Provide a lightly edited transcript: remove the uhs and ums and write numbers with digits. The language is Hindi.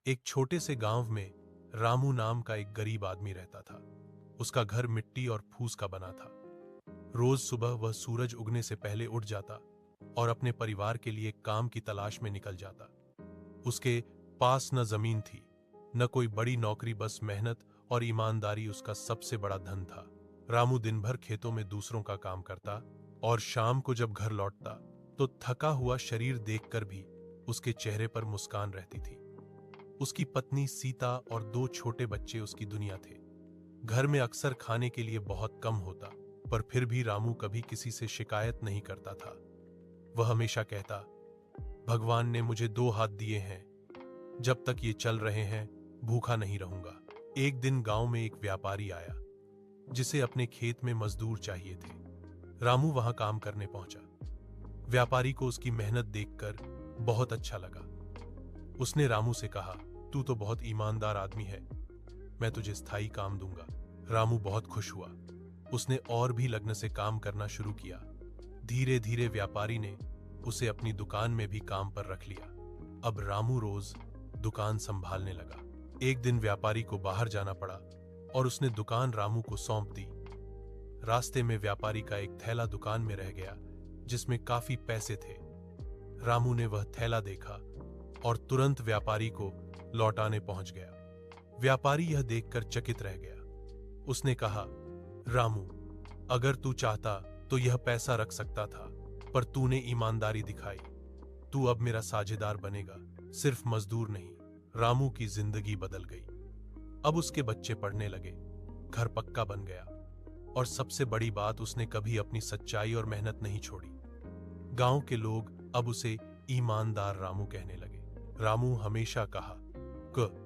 एक छोटे से गांव में रामू नाम का एक गरीब आदमी रहता था। उसका घर मिट्टी और फूस का बना था। रोज सुबह वह सूरज उगने से पहले उठ जाता और अपने परिवार के लिए काम की तलाश में निकल जाता। उसके पास न जमीन थी, न कोई बड़ी नौकरी, बस मेहनत और ईमानदारी उसका सबसे बड़ा धन था। रामू दिन भर खेतों में दूसरों का काम करता और शाम को जब घर लौटता तो थका हुआ शरीर देखकर भी उसके चेहरे पर मुस्कान रहती थी। उसकी पत्नी सीता और दो छोटे बच्चे उसकी दुनिया थे। घर में अक्सर खाने के लिए बहुत कम होता, पर फिर भी रामू कभी किसी से शिकायत नहीं करता था। वह हमेशा कहता, भगवान ने मुझे दो हाथ दिए हैं, जब तक ये चल रहे हैं भूखा नहीं रहूंगा। एक दिन गांव में एक व्यापारी आया जिसे अपने खेत में मजदूर चाहिए थे। रामू वहां काम करने पहुंचा। व्यापारी को उसकी मेहनत देखकर बहुत अच्छा लगा। उसने रामू से कहा, तू तो बहुत ईमानदार आदमी है, मैं तुझे स्थायी काम दूंगा। रामू बहुत खुश हुआ। उसने और भी लगन से काम करना शुरू किया। धीरे धीरे व्यापारी ने उसे अपनी दुकान में भी काम पर रख लिया। अब रामू रोज दुकान संभालने लगा। एक दिन व्यापारी को बाहर जाना पड़ा और उसने दुकान रामू को सौंप दी। रास्ते में व्यापारी का एक थैला दुकान में रह गया जिसमें काफी पैसे थे। रामू ने वह थैला देखा और तुरंत व्यापारी को लौटाने पहुंच गया। व्यापारी यह देखकर चकित रह गया। उसने कहा, रामू, अगर तू चाहता तो यह पैसा रख सकता था, पर तूने ईमानदारी दिखाई। तू अब मेरा साझेदार बनेगा, सिर्फ मजदूर नहीं। रामू की जिंदगी बदल गई। अब उसके बच्चे पढ़ने लगे, घर पक्का बन गया और सबसे बड़ी बात, उसने कभी अपनी सच्चाई और मेहनत नहीं छोड़ी। गांव के लोग अब उसे ईमानदार रामू कहने लगे। रामू हमेशा कहा, क